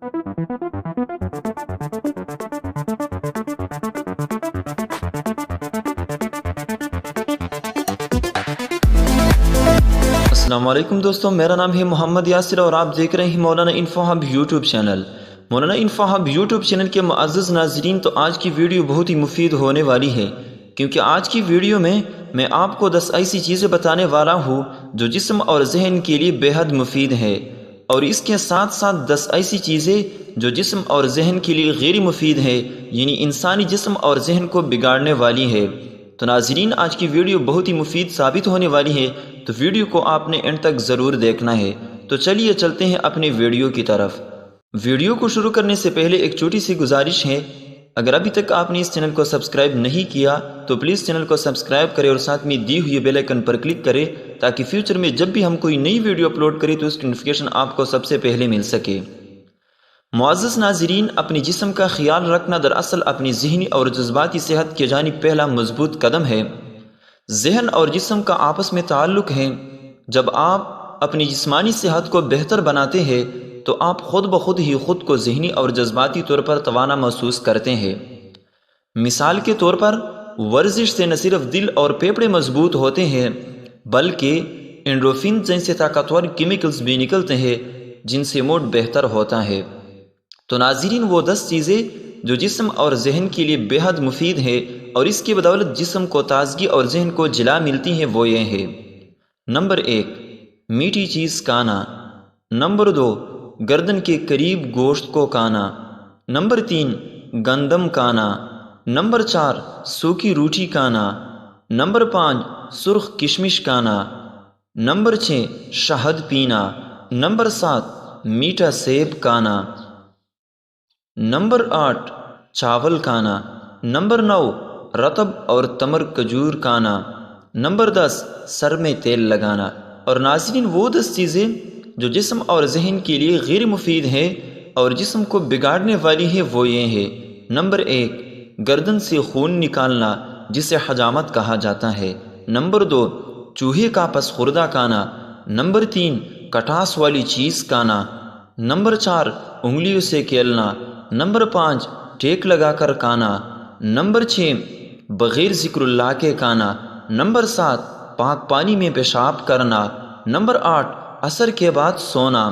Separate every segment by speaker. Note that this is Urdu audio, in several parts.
Speaker 1: السلام علیکم دوستوں، میرا نام ہے محمد یاسر اور آپ دیکھ رہے ہیں مولانا انفو ہب یوٹیوب چینل۔ مولانا انفو ہب یوٹیوب چینل کے معزز ناظرین، تو آج کی ویڈیو بہت ہی مفید ہونے والی ہے، کیونکہ آج کی ویڈیو میں آپ کو 10 ایسی چیزیں بتانے والا ہوں جو جسم اور ذہن کے لیے بے حد مفید ہے، اور اس کے ساتھ ساتھ 10 ایسی چیزیں جو جسم اور ذہن کے لیے غیر مفید ہے، یعنی انسانی جسم اور ذہن کو بگاڑنے والی ہے۔ تو ناظرین، آج کی ویڈیو بہت ہی مفید ثابت ہونے والی ہے، تو ویڈیو کو آپ نے اینڈ تک ضرور دیکھنا ہے۔ تو چلیے چلتے ہیں اپنے ویڈیو کی طرف۔ ویڈیو کو شروع کرنے سے پہلے ایک چھوٹی سی گزارش ہے، اگر ابھی تک آپ نے اس چینل کو سبسکرائب نہیں کیا تو پلیز چینل کو سبسکرائب کریں اور ساتھ میں دی ہوئی بیل آئیکن پر کلک کریں، تاکہ فیوچر میں جب بھی ہم کوئی نئی ویڈیو اپلوڈ کریں تو اس کی نوٹیفیکیشن آپ کو سب سے پہلے مل سکے۔ معزز ناظرین، اپنی جسم کا خیال رکھنا دراصل اپنی ذہنی اور جذباتی صحت کی جانب پہلا مضبوط قدم ہے۔ ذہن اور جسم کا آپس میں تعلق ہے۔ جب آپ اپنی جسمانی صحت کو بہتر بناتے ہیں تو آپ خود بخود ہی خود کو ذہنی اور جذباتی طور پر توانا محسوس کرتے ہیں۔ مثال کے طور پر ورزش سے نہ صرف دل اور پھیپھڑے مضبوط ہوتے ہیں بلکہ اینڈورفن جیسے طاقتور کیمیکلز بھی نکلتے ہیں جن سے موڈ بہتر ہوتا ہے۔ تو ناظرین، وہ 10 چیزیں جو جسم اور ذہن کے لیے بے حد مفید ہے اور اس کی بدولت جسم کو تازگی اور ذہن کو جلا ملتی ہیں، وہ یہ ہے۔ نمبر 1، میٹھی چیز کھانا۔ نمبر 2، گردن کے قریب گوشت کو کھانا۔ نمبر 3، گندم کھانا۔ نمبر 4، سوکھی روٹی کھانا۔ نمبر 5، سرخ کشمش کھانا۔ نمبر 6، شہد پینا۔ نمبر 7، میٹھا سیب کھانا۔ نمبر 8، چاول کھانا۔ نمبر 9، رطب اور تمر کھجور کھانا۔ نمبر 10، سر میں تیل لگانا۔ اور ناظرین، وہ 10 چیزیں جو جسم اور ذہن کے لیے غیر مفید ہیں اور جسم کو بگاڑنے والی ہے، وہ یہ ہے۔ نمبر 1، گردن سے خون نکالنا، جسے حجامت کہا جاتا ہے۔ نمبر 2، چوہے کا پس خوردہ کھانا۔ نمبر 3، کٹاس والی چیز کھانا۔ نمبر 4، انگلیوں سے کھیلنا۔ نمبر 5، ٹیک لگا کر کھانا۔ نمبر 6، بغیر ذکر اللہ کے کھانا۔ نمبر 7، پاک پانی میں پیشاب کرنا۔ نمبر 8، عصر کے بعد سونا۔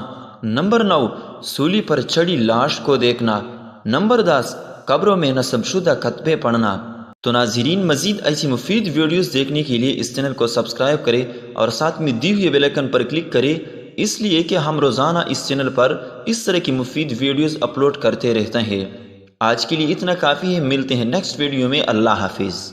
Speaker 1: نمبر 9، سولی پر چڑھی لاش کو دیکھنا۔ نمبر 10، قبروں میں نصب شدہ خطبے پڑھنا۔ تو ناظرین، مزید ایسی مفید ویڈیوز دیکھنے کے لیے اس چینل کو سبسکرائب کریں اور ساتھ میں دی ہوئی بیل آئیکن پر کلک کریں، اس لیے کہ ہم روزانہ اس چینل پر اس طرح کی مفید ویڈیوز اپلوڈ کرتے رہتے ہیں۔ آج کے لیے اتنا کافی ہے، ملتے ہیں نیکسٹ ویڈیو میں۔ اللہ حافظ۔